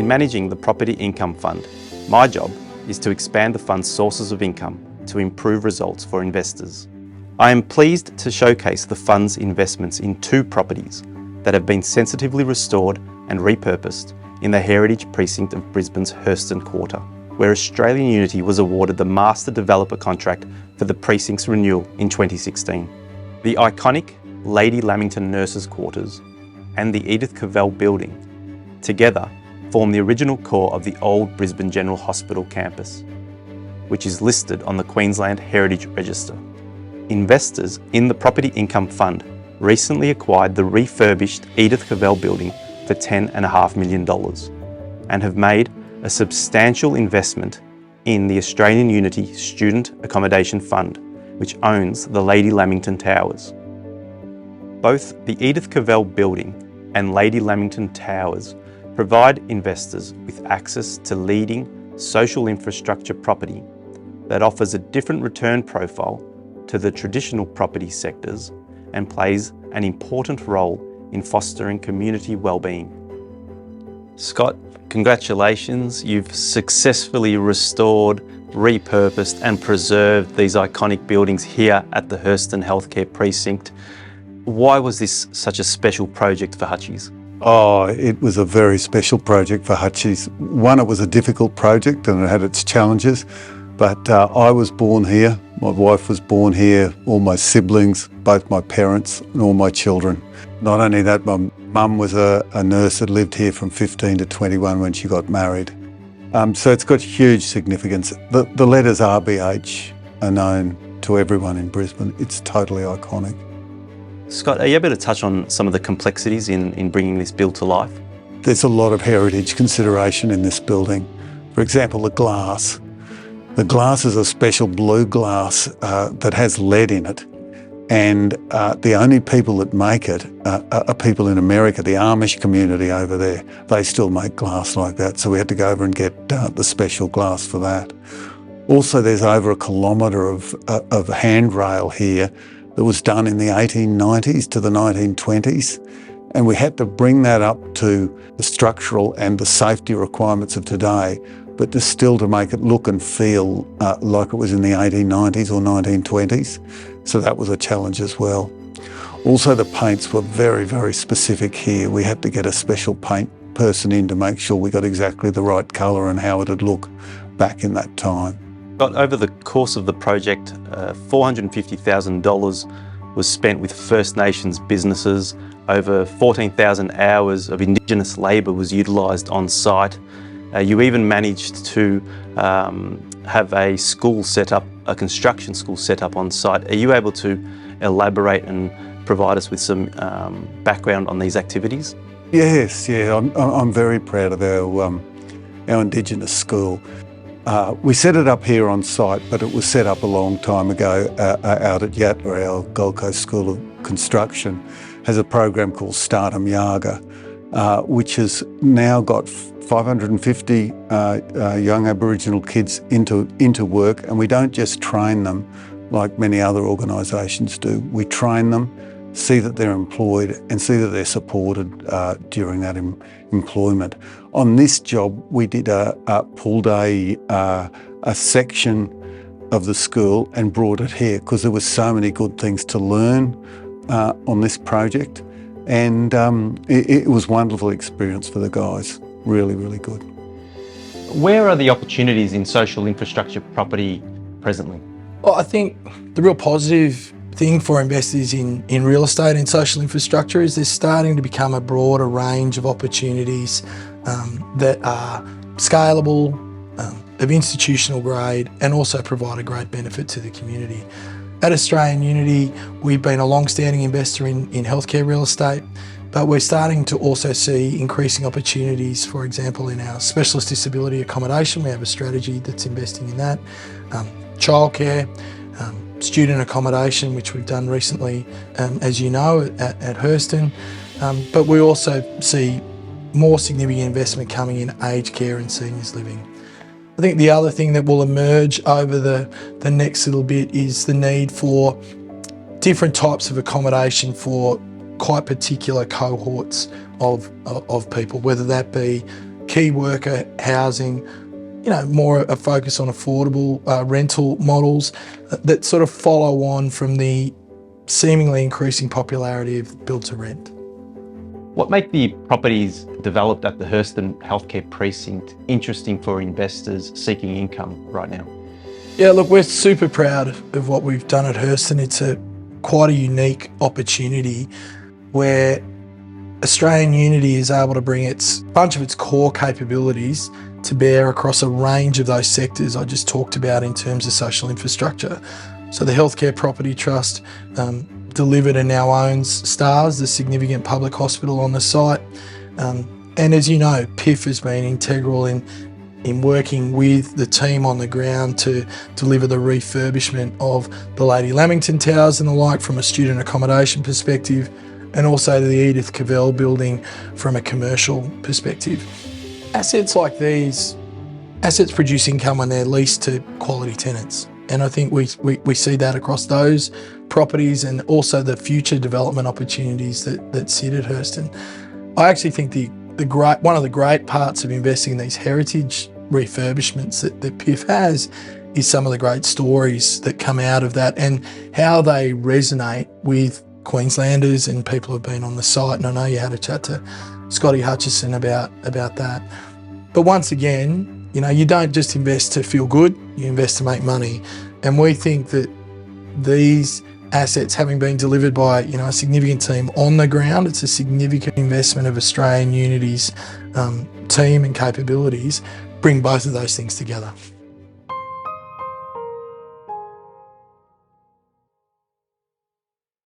In managing the Property Income Fund, my job is to expand the fund's sources of income to improve results for investors. I am pleased to showcase the fund's investments in 2 properties that have been sensitively restored and repurposed in the Heritage Precinct of Brisbane's Hurston Quarter, where Australian Unity was awarded the Master Developer contract for the precinct's renewal in 2016. The iconic Lady Lamington Nurses Quarters and the Edith Cavell Building together form the original core of the old Brisbane General Hospital campus, which is listed on the Queensland Heritage Register. Investors in the Property Income Fund recently acquired the refurbished Edith Cavell Building for $10.5 million and have made a substantial investment in the Australian Unity Student Accommodation Fund, which owns the Lady Lamington Towers. Both the Edith Cavell Building and Lady Lamington Towers provide investors with access to leading social infrastructure property that offers a different return profile to the traditional property sectors and plays an important role in fostering community well-being. Scott, congratulations. You've successfully restored, repurposed and preserved these iconic buildings here at the Hurston Healthcare Precinct. Why was this such a special project for Hutchies? Oh, it was a very special project for Hutchies. One, it was a difficult project and it had its challenges, but I was born here, my wife was born here, all my siblings, both my parents and all my children. Not only that, my mum was a nurse that lived here from 15 to 21 when she got married. So it's got huge significance. The letters RBH are known to everyone in Brisbane. It's totally iconic. Scott, are you able to touch on some of the complexities in bringing this build to life? There's a lot of heritage consideration in this building. For example, the glass. The glass is a special blue glass that has lead in it, and the only people that make it are people in America, the Amish community over there. They still make glass like that, so we had to go over and get the special glass for that. Also, there's over 1 kilometre of handrail here that was done in the 1890s to the 1920s, and we had to bring that up to the structural and the safety requirements of today, but still to make it look and feel like it was in the 1890s or 1920s. So that was a challenge as well. Also, the paints were very, very specific here. We had to get a special paint person in to make sure we got exactly the right colour and how it'd look back in that time. Over the course of the project, $450,000 was spent with First Nations businesses. Over 14,000 hours of Indigenous labour was utilised on site. You even managed to have a school set up, a construction school set up on site. Are you able to elaborate and provide us with some background on these activities? Yes, yeah, I'm very proud of our Indigenous school. We set it up here on site, but it was set up a long time ago out at Yatala. Our Gold Coast School of Construction has a program called Stardom Yaga, which has now got 550 young Aboriginal kids into work, and we don't just train them like many other organisations do. We train them, see that they're employed and see that they're supported during that employment. On this job, we did pulled a section of the school and brought it here because there were so many good things to learn on this project, and it was a wonderful experience for the guys. Really, really good. Where are the opportunities in social infrastructure property presently? Well, I think the real positive thing for investors in real estate and social infrastructure is there's starting to become a broader range of opportunities that are scalable, of institutional grade, and also provide a great benefit to the community. At Australian Unity, we've been a long-standing investor in healthcare real estate, but we're starting to also see increasing opportunities, for example, in our specialist disability accommodation. We have a strategy that's investing in that. Childcare, student accommodation, which we've done recently, as you know, at Hurston. But we also see more significant investment coming in aged care and seniors living. I think the other thing that will emerge over the next little bit is the need for different types of accommodation for quite particular cohorts of people, whether that be key worker housing, more a focus on affordable rental models that sort of follow on from the seemingly increasing popularity of build to rent. What make the properties developed at the Hurston Healthcare Precinct interesting for investors seeking income right now? Yeah, look, we're super proud of what we've done at Hurston. It's quite a unique opportunity where Australian Unity is able to bring a bunch of its core capabilities to bear across a range of those sectors I just talked about in terms of social infrastructure. So the Healthcare Property Trust delivered and now owns STARS, the significant public hospital on the site. And as you know, PIF has been integral in working with the team on the ground to deliver the refurbishment of the Lady Lamington Towers and the like from a student accommodation perspective, and also the Edith Cavell building from a commercial perspective. Assets like these, assets produce income when they're leased to quality tenants. And I think we see that across those properties and also the future development opportunities that sit at Hurston. I actually think one of the great parts of investing in these heritage refurbishments that PIF has is some of the great stories that come out of that and how they resonate with Queenslanders and people who've been on the site. And I know you had a chat to Scotty Hutchison about that. But once again, you don't just invest to feel good, you invest to make money. And we think that these assets, having been delivered by a significant team on the ground, it's a significant investment of Australian Unity's team and capabilities, bring both of those things together.